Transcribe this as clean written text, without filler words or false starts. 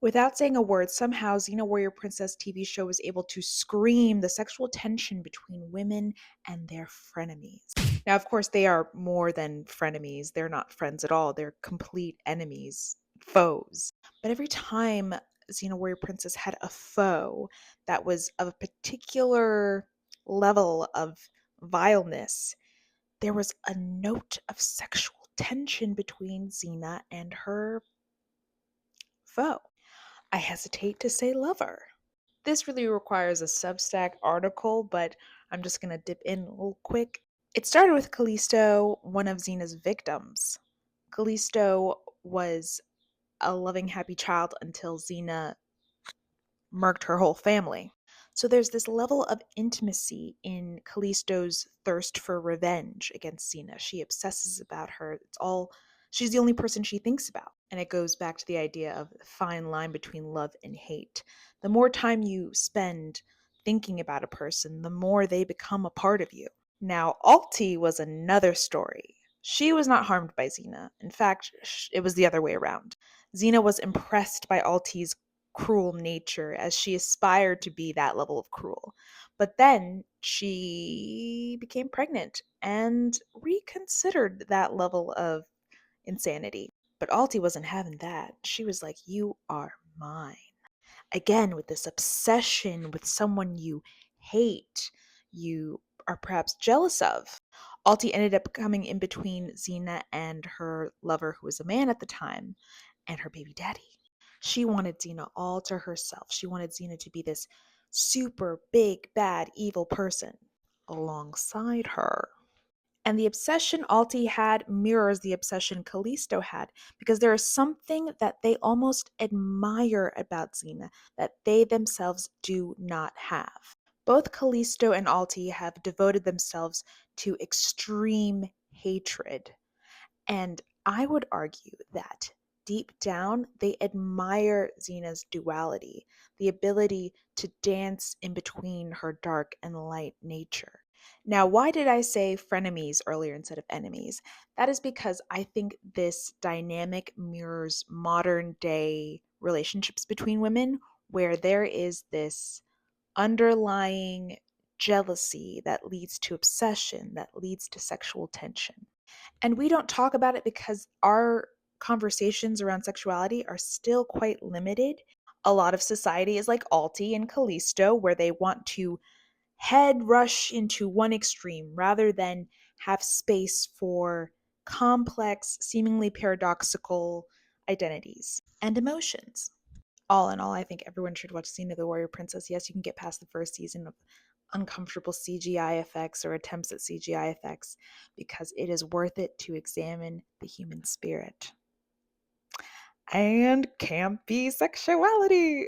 Without saying a word, somehow Xena Warrior Princess TV show was able to scream the sexual tension between women and their frenemies. Now, of course, they are more than frenemies. They're not friends at all. They're complete enemies, foes. But every time Xena Warrior Princess had a foe that was of a particular level of vileness, there was a note of sexual tension between Xena and her foe. I hesitate to say lover. This really requires a Substack article, but I'm just going to dip in a little quick. It started with Callisto, one of Xena's victims. Callisto was a loving, happy child until Xena murked her whole family. So there's this level of intimacy in Callisto's thirst for revenge against Xena. She obsesses about her. She's the only person she thinks about. And it goes back to the idea of the fine line between love and hate. The more time you spend thinking about a person, the more they become a part of you. Now, Alti was another story. She was not harmed by Xena. In fact, it was the other way around. Xena was impressed by Alti's cruel nature as she aspired to be that level of cruel. But then she became pregnant and reconsidered that level of insanity. But Alti wasn't having that. She was like, "You are mine." Again, with this obsession with someone you hate, you are perhaps jealous of. Alti ended up coming in between Xena and her lover, who was a man at the time, and her baby daddy. She wanted Xena all to herself. She wanted Xena to be this super big, bad, evil person alongside her. And the obsession Alti had mirrors the obsession Callisto had, because there is something that they almost admire about Xena that they themselves do not have. Both Callisto and Alti have devoted themselves to extreme hatred. And I would argue that deep down, they admire Xena's duality, the ability to dance in between her dark and light nature. Now, why did I say frenemies earlier instead of enemies? That is because I think this dynamic mirrors modern day relationships between women, where there is this underlying jealousy that leads to obsession, that leads to sexual tension. And we don't talk about it because our conversations around sexuality are still quite limited. A lot of society is like Alti and Callisto, where they want to head rush into one extreme rather than have space for complex, seemingly paradoxical identities and emotions. All in all, I think everyone should watch Xena the Warrior Princess. Yes, you can get past the first season of uncomfortable CGI effects or attempts at CGI effects because it is worth it to examine the human spirit and campy sexuality.